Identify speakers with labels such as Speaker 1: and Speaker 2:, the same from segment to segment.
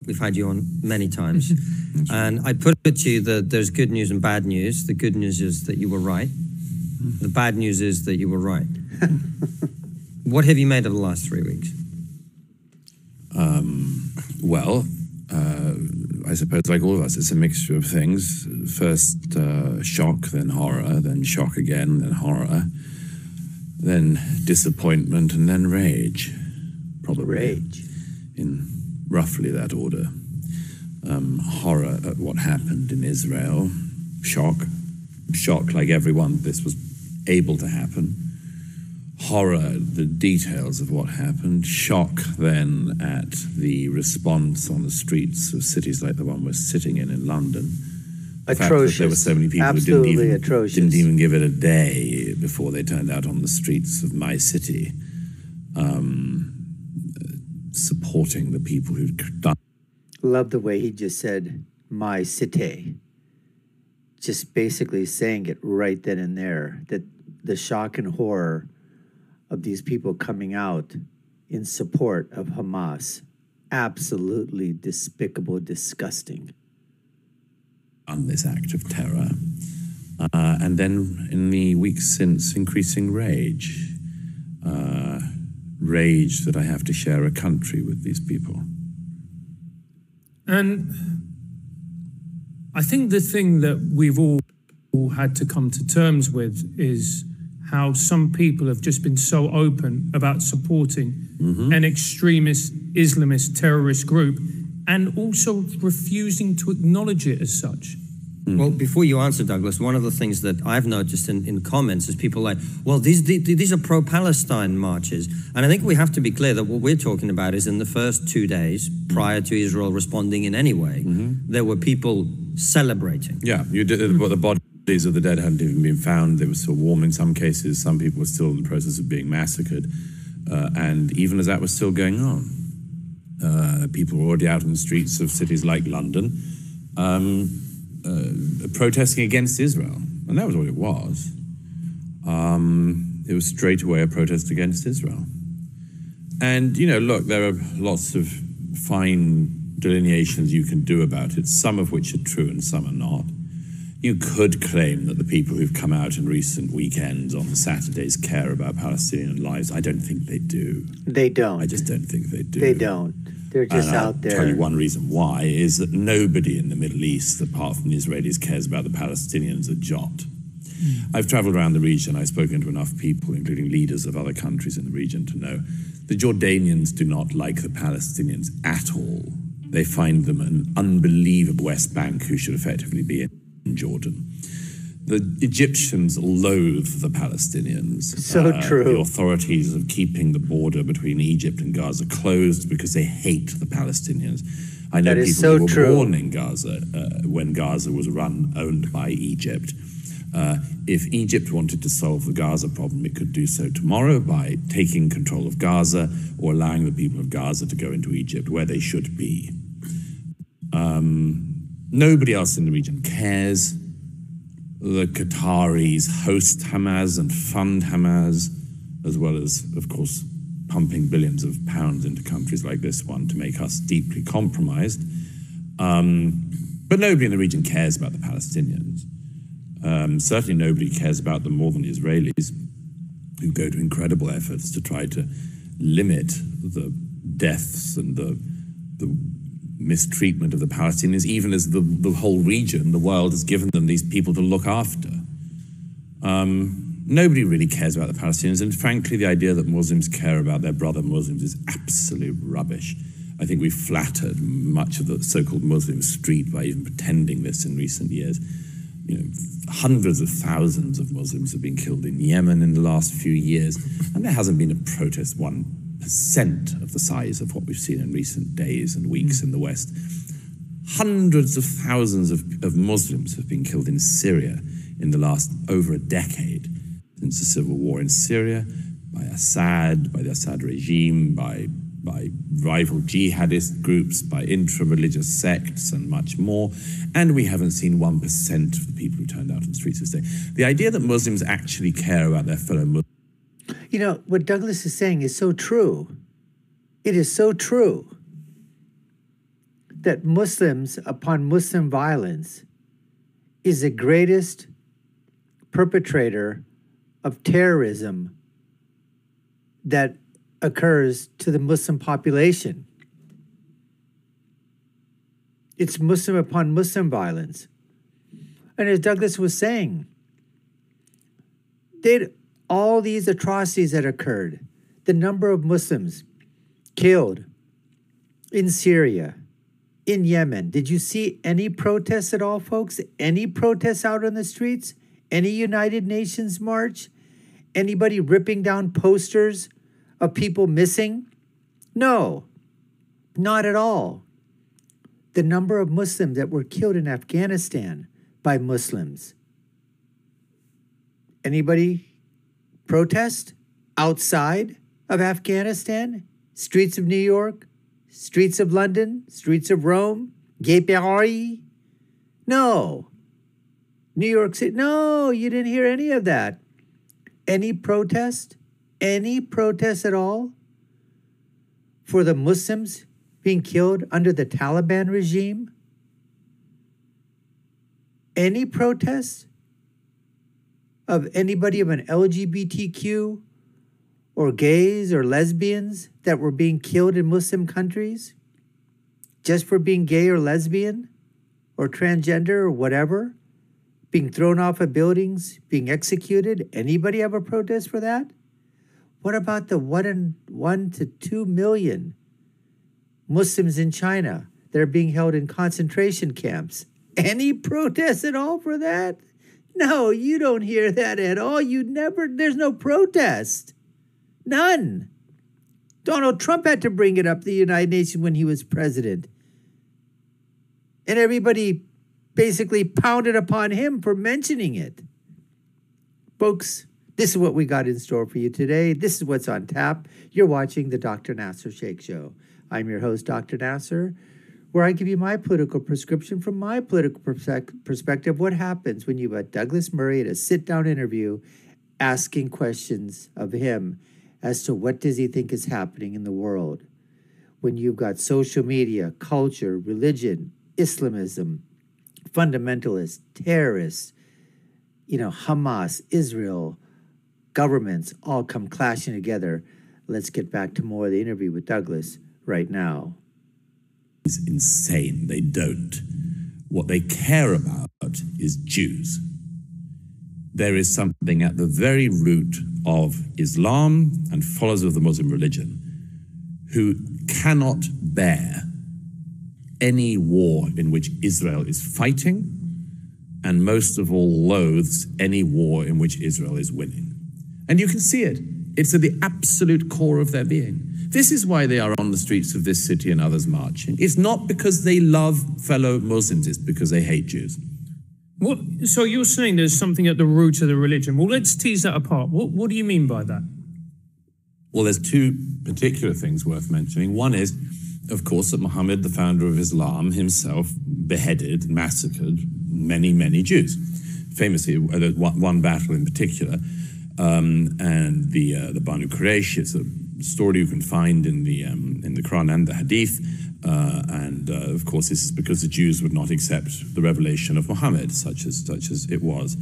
Speaker 1: We've had you on many times. And I put it to you that there's good news and bad news. The good news is that you were right. The bad news is that you were right. What have you made of the last 3 weeks?
Speaker 2: I suppose like all of us, it's a mixture of things. First shock, then horror, then shock again, then horror, then disappointment, and then rage. Probably
Speaker 3: rage.
Speaker 2: In roughly that order. Horror at what happened in Israel. Shock like everyone this was able to happen. Horror at the details of what happened. Shock then at the response on the streets of cities like the one we're sitting in London. The fact that there were so many people
Speaker 3: Absolutely
Speaker 2: who didn't even give it a day before they turned out on the streets of my city, supporting the people who'd done.
Speaker 3: Love the way he just said, my city. Just basically saying it right then and there, that the shock and horror of these people coming out in support of Hamas. Absolutely despicable, disgusting.
Speaker 2: On this act of terror. And then in the weeks since, increasing rage. Rage that I have to share a country with these people.
Speaker 4: And I think the thing that we've all had to come to terms with is how some people have just been so open about supporting an extremist Islamist terrorist group and also refusing to acknowledge it as such.
Speaker 1: Well, before you answer, Douglas, one of the things that I've noticed in comments is people like, well, these are pro-Palestine marches. And I think we have to be clear that what we're talking about is in the first 2 days prior to Israel responding in any way, there were people celebrating.
Speaker 2: Yeah, but the bodies of the dead hadn't even been found. They were still warm in some cases. Some people were still in the process of being massacred. And even as that was still going on, people were already out in the streets of cities like London, protesting against Israel. And that was what it was. It was straight away a protest against Israel. And, you know, look, there are lots of fine delineations you can do about it, some of which are true and some are not. You could claim that the people who've come out in recent weekends on the Saturdays care about Palestinian lives. I don't think they do.
Speaker 3: They don't.
Speaker 2: I just don't think they do.
Speaker 3: They don't. They're just out there.
Speaker 2: I'll tell you one reason why is that nobody in the Middle East, apart from the Israelis, cares about the Palestinians a jot. I've traveled around the region. I've spoken to enough people, including leaders of other countries in the region, to know the Jordanians do not like the Palestinians at all. They find them an unbelievable West Bank who should effectively be in Jordan. The Egyptians loathe the Palestinians.
Speaker 3: So true.
Speaker 2: The authorities are keeping the border between Egypt and Gaza closed because they hate the Palestinians. I know people who were born in Gaza when Gaza was owned by Egypt. If Egypt wanted to solve the Gaza problem, it could do so tomorrow by taking control of Gaza or allowing the people of Gaza to go into Egypt where they should be. Nobody else in the region cares. The Qataris host Hamas and fund Hamas, as well as, of course, pumping billions of pounds into countries like this one to make us deeply compromised. But nobody in the region cares about the Palestinians. Certainly nobody cares about them more than the Israelis, who go to incredible efforts to try to limit the deaths and the mistreatment of the Palestinians, even as the whole region, the world, has given them these people to look after. Nobody really cares about the Palestinians, and frankly, the idea that Muslims care about their brother Muslims is absolute rubbish. I think we've flattered much of the so-called Muslim street by even pretending this in recent years. You know, hundreds of thousands of Muslims have been killed in Yemen in the last few years, and there hasn't been a protest 1% of the size of what we've seen in recent days and weeks in the West. Hundreds of thousands of Muslims have been killed in Syria in the last over a decade, since the civil war in Syria, by Assad, by the Assad regime, by rival jihadist groups, by intra-religious sects, and much more. And we haven't seen 1% of the people who turned out on the streets this day. The idea that Muslims actually care about their fellow Muslims.
Speaker 3: You know, what Douglas is saying is so true. It is so true. that Muslims upon Muslim violence is the greatest perpetrator of terrorism that occurs to the Muslim population. It's Muslim upon Muslim violence. And as Douglas was saying, all these atrocities that occurred, the number of Muslims killed in Syria, in Yemen. Did you see any protests at all, folks? Any protests out on the streets? Any United Nations march? Anybody ripping down posters of people missing? No, not at all. The number of Muslims that were killed in Afghanistan by Muslims. Anybody protest outside of Afghanistan? Streets of New York? Streets of London? Streets of Rome? Gay Paris? No. New York City? No, you didn't hear any of that. Any protest? Any protest at all for the Muslims being killed under the Taliban regime? Any protest of anybody of an LGBTQ or gays or lesbians that were being killed in Muslim countries just for being gay or lesbian or transgender or whatever, being thrown off of buildings, being executed? Anybody have a protest for that? What about the 1 to 2 million Muslims in China that are being held in concentration camps? Any protest at all for that? No, you don't hear that at all. There's no protest. None. Donald Trump had to bring it up to the United Nations when he was president. And everybody basically pounded upon him for mentioning it. Folks, this is what we got in store for you today. This is what's on tap. You're watching the Dr. Nasir Shaikh Show. I'm your host, Dr. Nasir, where I give you my political prescription from my political perspective. What happens when you have Douglas Murray at a sit-down interview asking questions of him as to what does he think is happening in the world? When you've got social media, culture, religion, Islamism, fundamentalists, terrorists, Hamas, Israel, governments all come clashing together. Let's get back to more of the interview with Douglas right now.
Speaker 2: It's insane. They don't. What they care about is Jews. There is something at the very root of Islam and followers of the Muslim religion who cannot bear any war in which Israel is fighting, and most of all loathes any war in which Israel is winning. And you can see it. It's at the absolute core of their being. This is why they are on the streets of this city and others marching. It's not because they love fellow Muslims, it's because they hate Jews.
Speaker 4: So you're saying there's something at the root of the religion. Well, let's tease that apart. What do you mean by that?
Speaker 2: Well, there's two particular things worth mentioning. One is, of course, that Muhammad, the founder of Islam, himself beheaded, massacred many, many Jews. Famously, there's one battle in particular, and the Banu Quraysh. It's a story you can find in the Quran and the Hadith, and of course, this is because the Jews would not accept the revelation of Muhammad, such as it was.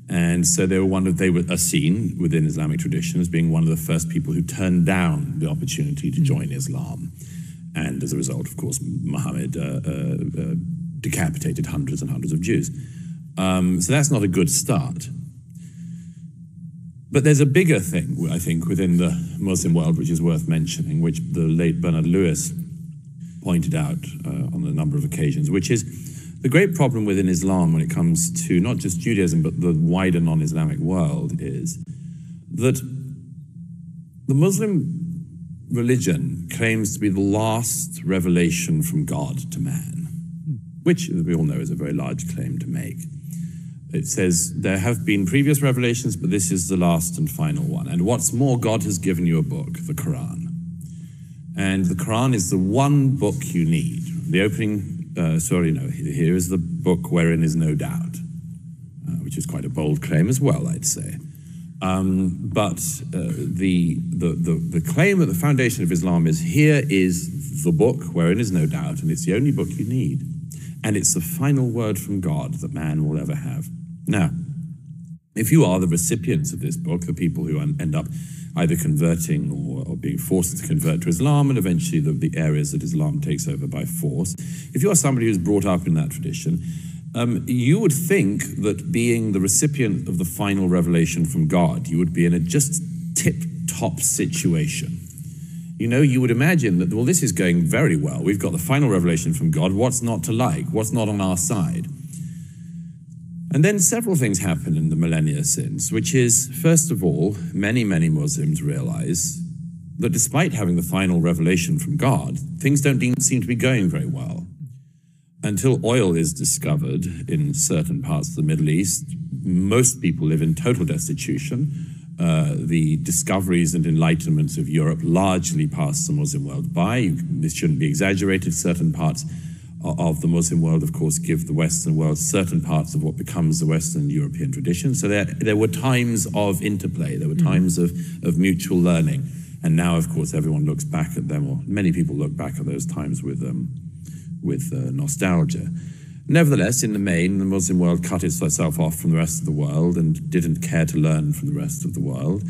Speaker 2: And so they were seen within Islamic tradition as being one of the first people who turned down the opportunity to join Islam. And as a result, of course, Muhammad decapitated hundreds and hundreds of Jews. So that's not a good start. But there's a bigger thing, I think, within the Muslim world, which is worth mentioning, which the late Bernard Lewis pointed out on a number of occasions, which is the great problem within Islam when it comes to not just Judaism, but the wider non-Islamic world, is that the Muslim religion claims to be the last revelation from God to man, which we all know is a very large claim to make. It says there have been previous revelations, but this is the last and final one. And what's more, God has given you a book, the Quran. And the Quran is the one book you need. The opening, here is the book wherein is no doubt, which is quite a bold claim as well, I'd say. But the claim at the foundation of Islam is, here is the book wherein is no doubt, and it's the only book you need. And it's the final word from God that man will ever have. Now, if you are the recipients of this book, the people who end up either converting or being forced to convert to Islam, and eventually the areas that Islam takes over by force, if you are somebody who's brought up in that tradition, you would think that being the recipient of the final revelation from God, you would be in a just tip-top situation. You know, you would imagine that, well, this is going very well. We've got the final revelation from God. What's not to like? What's not on our side? And then several things happen in the millennia since, which is, first of all, many, many Muslims realize that despite having the final revelation from God, things don't seem to be going very well. Until oil is discovered in certain parts of the Middle East, most people live in total destitution. The discoveries and enlightenments of Europe largely passed the Muslim world by. This shouldn't be exaggerated. Certain parts of the Muslim world, of course, give the Western world certain parts of what becomes the Western European tradition. So there were times of interplay. There were times of mutual learning. And now, of course, everyone looks back at them, or many people look back at those times with nostalgia. Nevertheless, in the main, the Muslim world cut itself off from the rest of the world and didn't care to learn from the rest of the world,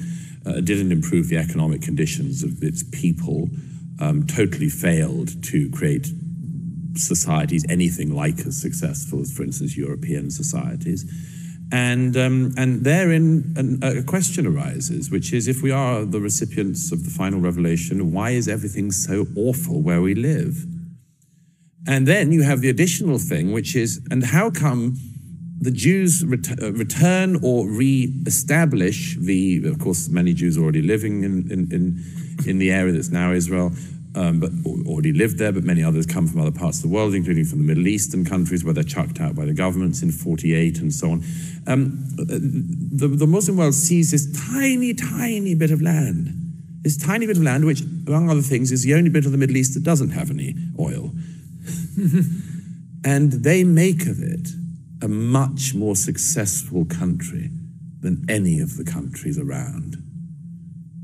Speaker 2: didn't improve the economic conditions of its people, totally failed to create societies anything like as successful as, for instance, European societies. And therein a question arises, which is, if we are the recipients of the final revelation, why is everything so awful where we live? And then you have the additional thing, which is, and how come the Jews return or re-establish of course, many Jews are already living in the area that's now Israel, but already lived there, but many others come from other parts of the world, including from the Middle Eastern countries where they're chucked out by the governments in 48 and so on. The Muslim world sees this tiny, tiny bit of land, which, among other things, is the only bit of the Middle East that doesn't have any oil. And they make of it a much more successful country than any of the countries around.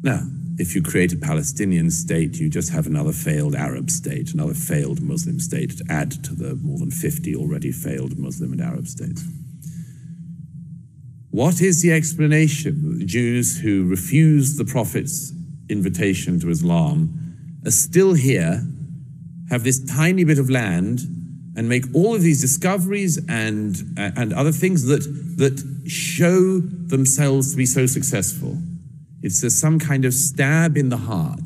Speaker 2: Now, if you create a Palestinian state, you just have another failed Arab state, another failed Muslim state to add to the more than 50 already failed Muslim and Arab states. What is the explanation that the Jews who refused the Prophet's invitation to Islam are still here, have this tiny bit of land, and make all of these discoveries and other things that show themselves to be so successful? It's some kind of stab in the heart.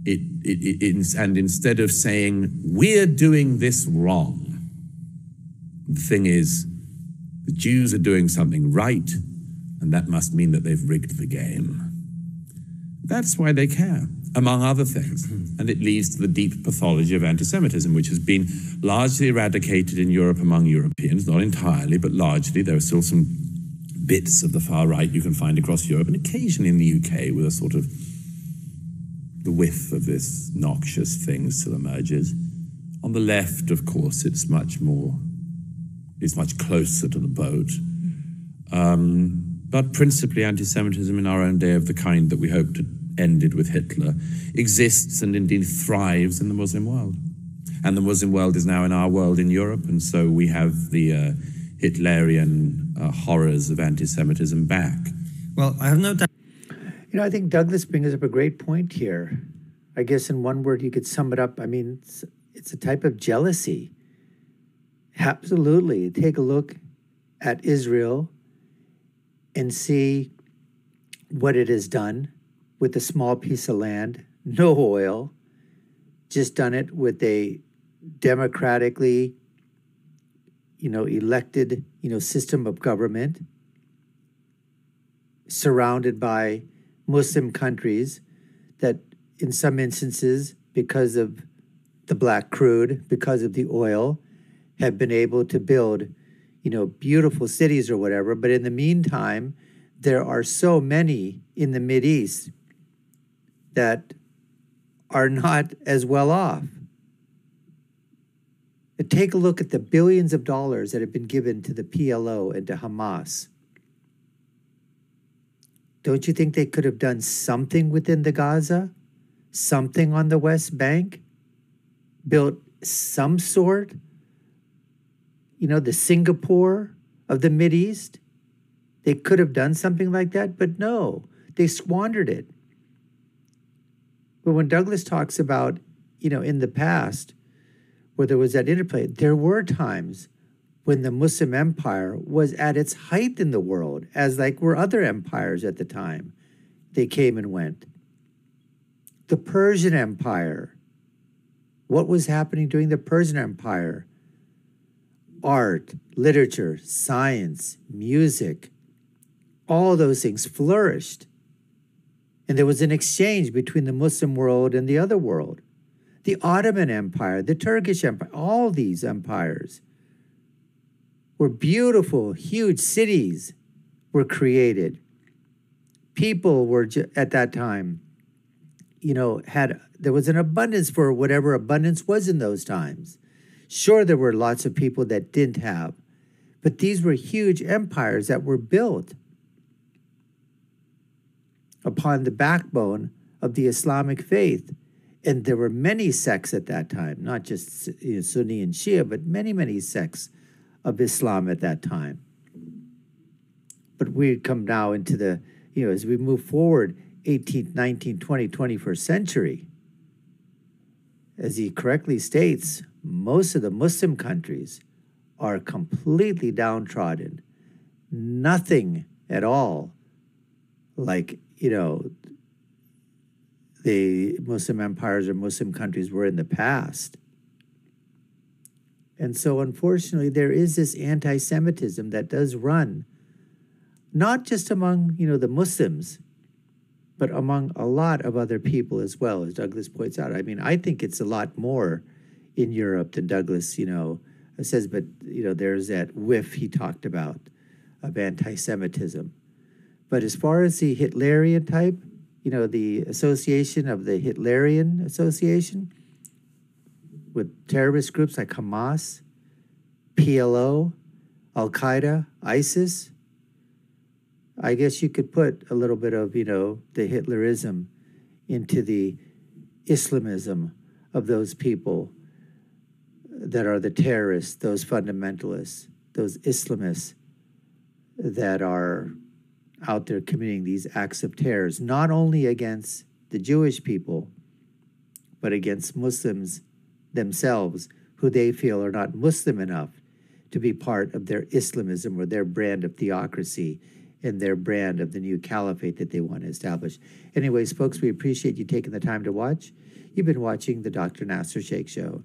Speaker 2: And instead of saying, we're doing this wrong, the thing is, the Jews are doing something right, and that must mean that they've rigged the game. That's why they care, among other things. And it leads to the deep pathology of anti-Semitism, which has been largely eradicated in Europe among Europeans, not entirely, but largely. There are still some bits of the far right you can find across Europe, and occasionally in the UK with a sort of the whiff of this noxious thing still emerges. On the left, of course, it's much closer to the boat. But principally anti-Semitism in our own day, of the kind that we hoped ended with Hitler, exists and indeed thrives in the Muslim world. And the Muslim world is now in our world in Europe, and so we have the Hitlerian horrors of anti-Semitism back.
Speaker 1: Well, I have no doubt.
Speaker 3: You know, I think Douglas brings up a great point here. I guess in one word you could sum it up. I mean, it's a type of jealousy. Absolutely. Take a look at Israel and see what it has done with a small piece of land, no oil, just done it with a democratically, elected, system of government, surrounded by Muslim countries that in some instances, because of the black crude, because of the oil, have been able to build, beautiful cities or whatever. But in the meantime, there are so many in the Mideast that are not as well off. Take a look at the billions of dollars that have been given to the PLO and to Hamas. Don't you think they could have done something within the Gaza something on the West Bank, built some sort, the Singapore of the Mideast. They could have done something like that, but no, they squandered it. But when Douglas talks about, in the past, where there was that interplay, there were times when the Muslim empire was at its height in the world, as like were other empires at the time. They came and went. The Persian Empire. What was happening during the Persian Empire? Art, literature, science, music, all those things flourished. And there was an exchange between the Muslim world and the other world. The Ottoman Empire, the Turkish Empire, all these empires were beautiful, huge cities were created. People were, at that time, there was an abundance for whatever abundance was in those times. Sure, there were lots of people that didn't have, but these were huge empires that were built upon the backbone of the Islamic faith. And there were many sects at that time, not just Sunni and Shia, but many, many sects of Islam at that time. But we come now into the, as we move forward, 18th, 19th, 20th, 21st century, as he correctly states, most of the Muslim countries are completely downtrodden. Nothing at all like, the Muslim empires or Muslim countries were in the past. And so, unfortunately, there is this anti-Semitism that does run, not just among, the Muslims, but among a lot of other people as well, as Douglas points out. I mean, I think it's a lot more in Europe than Douglas, says, but, there's that whiff he talked about of anti-Semitism. But as far as the Hitlerian type, the association of the Hitlerian association with terrorist groups like Hamas, PLO, Al-Qaeda, ISIS, I guess you could put a little bit of, the Hitlerism into the Islamism of those people that are the terrorists, those fundamentalists, those Islamists that are out there committing these acts of terrors, not only against the Jewish people, but against Muslims themselves, who they feel are not Muslim enough to be part of their Islamism or their brand of theocracy and their brand of the new caliphate that they want to establish. Anyways, folks, we appreciate you taking the time to watch. You've been watching the Dr. Nasir Shaikh Show.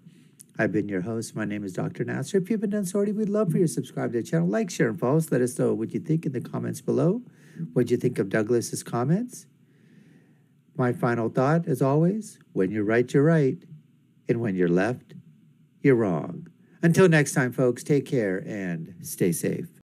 Speaker 3: I've been your host. My name is Dr. Nasir. If you haven't done so already, we'd love for you to subscribe to the channel. Like, share, and follow us. Let us know what you think in the comments below. What do you think of Douglas's comments? My final thought, as always, when you're right, you're right. And when you're left, you're wrong. Until next time, folks, take care and stay safe.